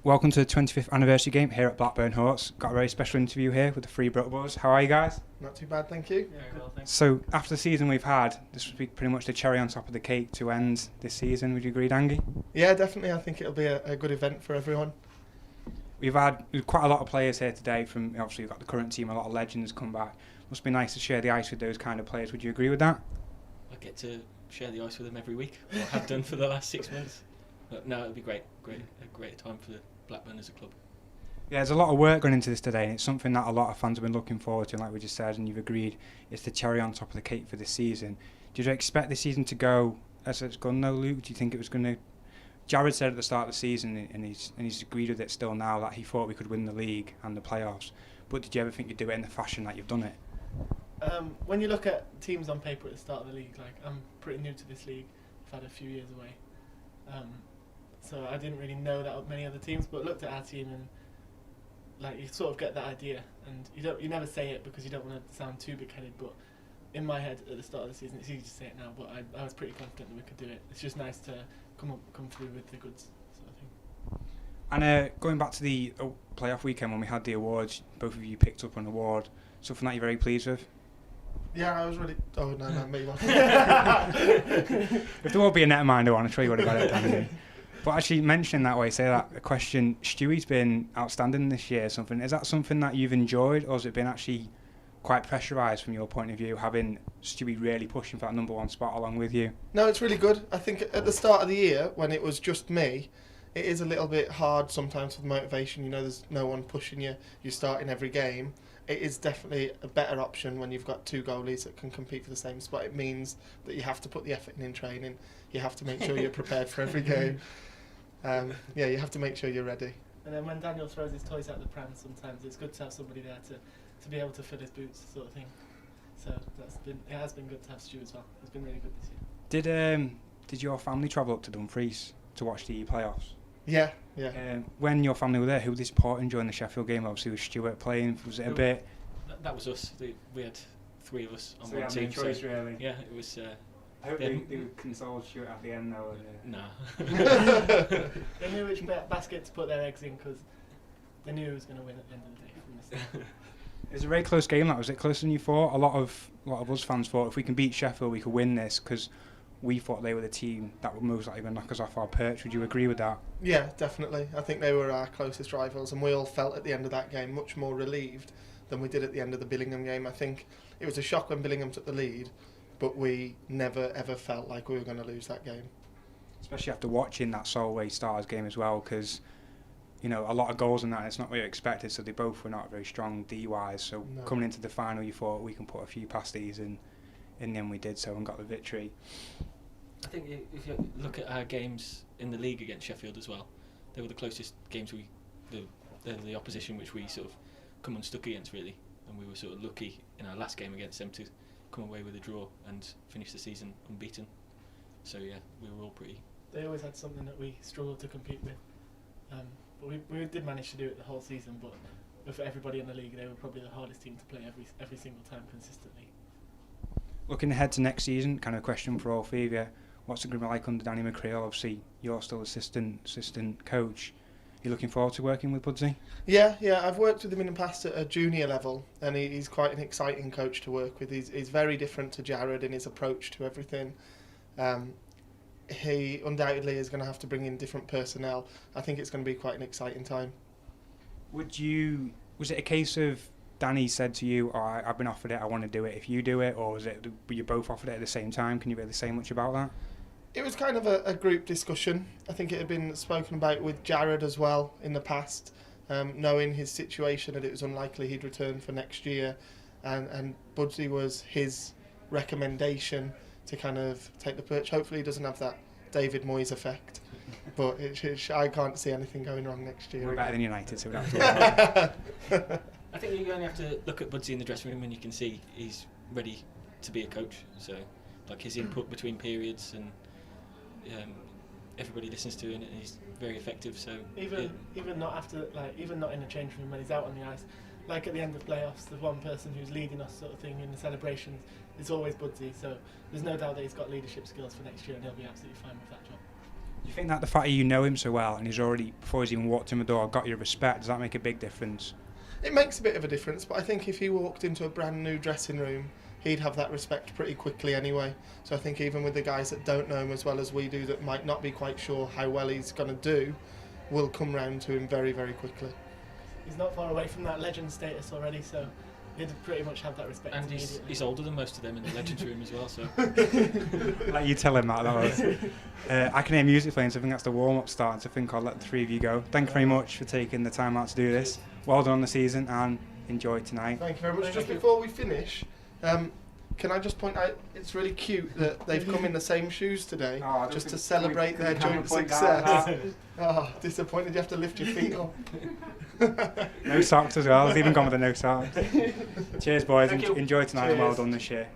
welcome to the 25th anniversary game here at Blackburn Hawks. Got a very special interview here with the three Brittles. How are you guys? Not too bad, thank you. Yeah, well, thanks. So, after the season we've had, this would be pretty much the cherry on top of the cake to end this season. Would you agree, Dangy? Yeah, definitely. I think it'll be a good event for everyone. We've had quite a lot of players here today. From obviously, we've got the current team, a lot of legends come back. Must be nice to share the ice with those kind of players. Would you agree with that? I get to share the ice with them every week. Or have done for the last 6 months. But no, it'll be a great time for Blackburn as a club. Yeah, there's a lot of work going into this today, and it's something that a lot of fans have been looking forward to. And like we just said, and you've agreed, it's the cherry on top of the cake for this season. Did you expect this season to go as it's gone, though, Luke? Do you think it was going to? Jared said at the start of the season, and he's agreed with it still now, that he thought we could win the league and the playoffs. But did you ever think you'd do it in the fashion that you've done it? When you look at teams on paper at the start of the league, like I'm pretty new to this league. I've had a few years away, so I didn't really know that many other teams. But looked at our team and like you sort of get that idea, and you never say it because you don't want to sound too big-headed. But in my head at the start of the season, it's easy to say it now, but I was pretty confident that we could do it. It's just nice to come through with the goods sort of thing. And going back to the playoff weekend when we had the awards, both of you picked up an award, something that you're very pleased with. Yeah, I was really... Oh, no, me one. If there would be a netminder one, I'm sure you would have got it, Danny. But actually mentioning that way, say that a question, Stewie's been outstanding this year. Is that something that you've enjoyed, or has it been actually quite pressurised from your point of view, having Stewie really pushing for that number one spot along with you? No, it's really good. I think at the start of the year, when it was just me, it is a little bit hard sometimes with motivation. You know, there's no one pushing you. You're starting every game. It is definitely a better option when you've got two goalies that can compete for the same spot. It means that you have to put the effort in training. You have to make sure you're prepared for every game. You have to make sure you're ready. And then when Daniel throws his toys out the pram, sometimes it's good to have somebody there to be able to fill his boots, sort of thing. So it has been good to have Stu as well. It's been really good this year. Did your family travel up to Dumfries to watch the playoffs? Yeah. When your family were there, who was supporting during the Sheffield game? Obviously, was Stuart playing? Was it a bit? That was us. We had three of us on So you one had no team. choice, really. Yeah, it was. I hope they consoled Stuart at the end, though. Nah. They knew which basket to put their eggs in because they knew who was going to win at the end of the day from the start. It was a very close game. Was it closer than you thought? A lot of us fans thought if we can beat Sheffield, we could win this, because we thought they were the team that would most likely knock us off our perch. Would you agree with that? Yeah, definitely. I think they were our closest rivals, and we all felt at the end of that game much more relieved than we did at the end of the Billingham game. I think it was a shock when Billingham took the lead, but we never ever felt like we were going to lose that game. Especially after watching that Solway Stars game as well, because a lot of goals in that, it's not what you expected, so they both were not very strong D-wise. So No. Coming into the final, you thought we can put a few past these, and in the end we did so and got the victory. I think if you look at our games in the league against Sheffield as well, they were the closest games they're the opposition which we sort of come unstuck against, really, and we were sort of lucky in our last game against them to come away with a draw and finish the season unbeaten. So yeah, we were all pretty. They always had something that we struggled to compete with, but we did manage to do it the whole season. But for everybody in the league, they were probably the hardest team to play every single time consistently. Looking ahead to next season, kind of a question for all three of you. What's it going to be like under Danny McCreel? Obviously, you're still assistant coach. Are you looking forward to working with Budsy? Yeah. I've worked with him in the past at a junior level, and he's quite an exciting coach to work with. He's very different to Jared in his approach to everything. He undoubtedly is going to have to bring in different personnel. I think it's going to be quite an exciting time. Was it a case of Danny said to you, I've been offered it, I want to do it if you do it, or were you both offered it at the same time? Can you really say much about that? It was kind of a group discussion. I think it had been spoken about with Jared as well in the past, knowing his situation, that it was unlikely he'd return for next year, and Budsy was his recommendation to kind of take the perch. Hopefully he doesn't have that David Moyes effect, but I can't see anything going wrong next year. We're better than United, so we don't have to I think you only have to look at Budsy in the dressing room and you can see he's ready to be a coach. So, like his input between periods and everybody listens to him, and he's very effective. So even not after, even not in the change room when he's out on the ice, like at the end of playoffs, the one person who's leading us, sort of thing, in the celebrations is always Budsy. So there's no doubt that he's got leadership skills for next year, and he'll be absolutely fine with that job. Do you think that the fact that you know him so well and he's already, before he's even walked in the door, got your respect, does that make a big difference? It makes a bit of a difference, but I think if he walked into a brand new dressing room, he'd have that respect pretty quickly anyway. So I think even with the guys that don't know him as well as we do, that might not be quite sure how well he's going to do, will come round to him very, very quickly. He's not far away from that legend status already, so he'd pretty much have that respect. And he's older than most of them in the Legends room as well, so. Like you tell him that, I can hear music playing, so I think that's the warm-up starting, so I think I'll let the three of you go. Thank you very much for taking the time out to do this. Well done on the season, and enjoy tonight. Thank you very much. Just before we finish, can I just point out, it's really cute that they've come in the same shoes today, just to celebrate their joint success. Oh, disappointed you have to lift your feet up. No socks as well, they've even gone with the no socks. Cheers boys, enjoy tonight. Cheers. Well done this year.